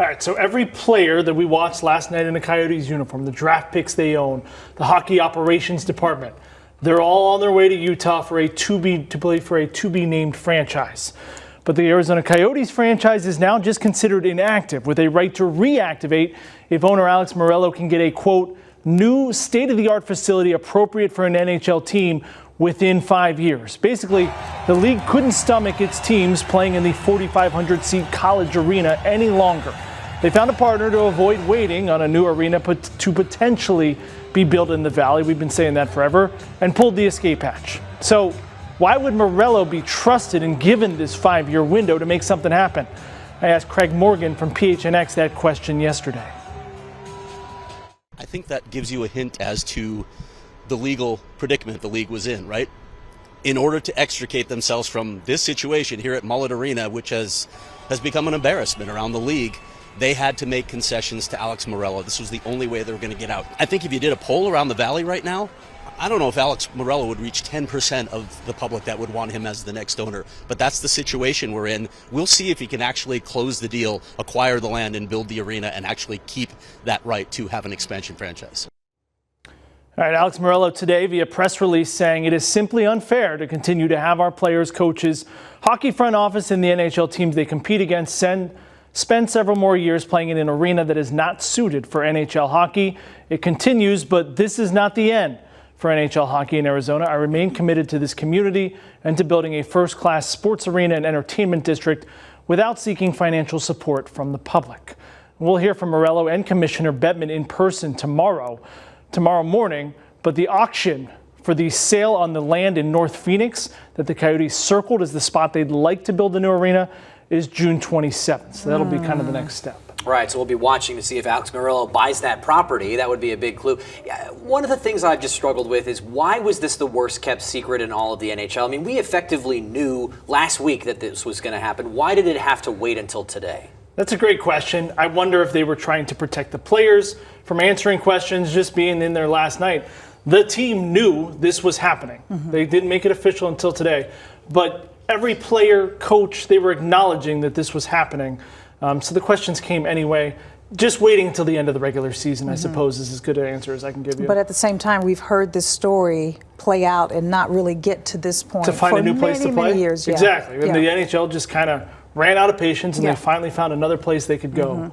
All right, so every player that we watched last night in a Coyotes uniform, the draft picks they own, the hockey operations department, they're all on their way to Utah for to play for a to-be named franchise. But the Arizona Coyotes franchise is now just considered inactive, with a right to reactivate if owner Alex Mueller can get a, quote, new state-of-the-art facility appropriate for an NHL team within 5 years. Basically, the league couldn't stomach its teams playing in the 4,500-seat college arena any longer. They found a partner to avoid waiting on a new arena to potentially be built in the Valley. We've been saying that forever, and pulled the escape hatch. So why would Morello be trusted and given this 5-year window to make something happen? I asked Craig Morgan from PHNX that question yesterday. I think that gives you a hint as to the legal predicament the league was in, right? In order to extricate themselves from this situation here at Mueller Arena, which has become an embarrassment around the league, they had to make concessions to Alex Mueller. This was the only way they were going to get out. I think if you did a poll around the Valley right now, I don't know if Alex Mueller would reach 10% of the public that would want him as the next owner. But that's the situation we're in. We'll see if he can actually close the deal, acquire the land, and build the arena, and actually keep that right to have an expansion franchise. All right, Alex Mueller today via press release saying it is simply unfair to continue to have our players, coaches, hockey front office, and the NHL teams they compete against spend several more years playing in an arena that is not suited for NHL hockey. It continues, but this is not the end for NHL hockey in Arizona. I remain committed to this community and to building a first-class sports arena and entertainment district without seeking financial support from the public. We'll hear from Mueller and Commissioner Bettman in person tomorrow morning, but the auction for the sale on the land in North Phoenix that the Coyotes circled as the spot they'd like to build the new arena is June 27th. So that'll be kind of the next step. Right, so we'll be watching to see if Alex Mueller buys that property. That would be a big clue. One of the things I've just struggled with is why was this the worst kept secret in all of the NHL? I mean, we effectively knew last week that this was going to happen. Why did it have to wait until today? That's a great question. I wonder if they were trying to protect the players from answering questions just being in there last night. The team knew this was happening. They didn't make it official until today. But every player, coach, they were acknowledging that this was happening. So the questions came anyway. Just waiting until the end of the regular season, I suppose, is as good an answer as I can give you. But at the same time, we've heard this story play out and not really get to this point to find a new place to play. Many years, yeah. Exactly. And yeah. the NHL just kind of ran out of patience, and they finally found another place they could go.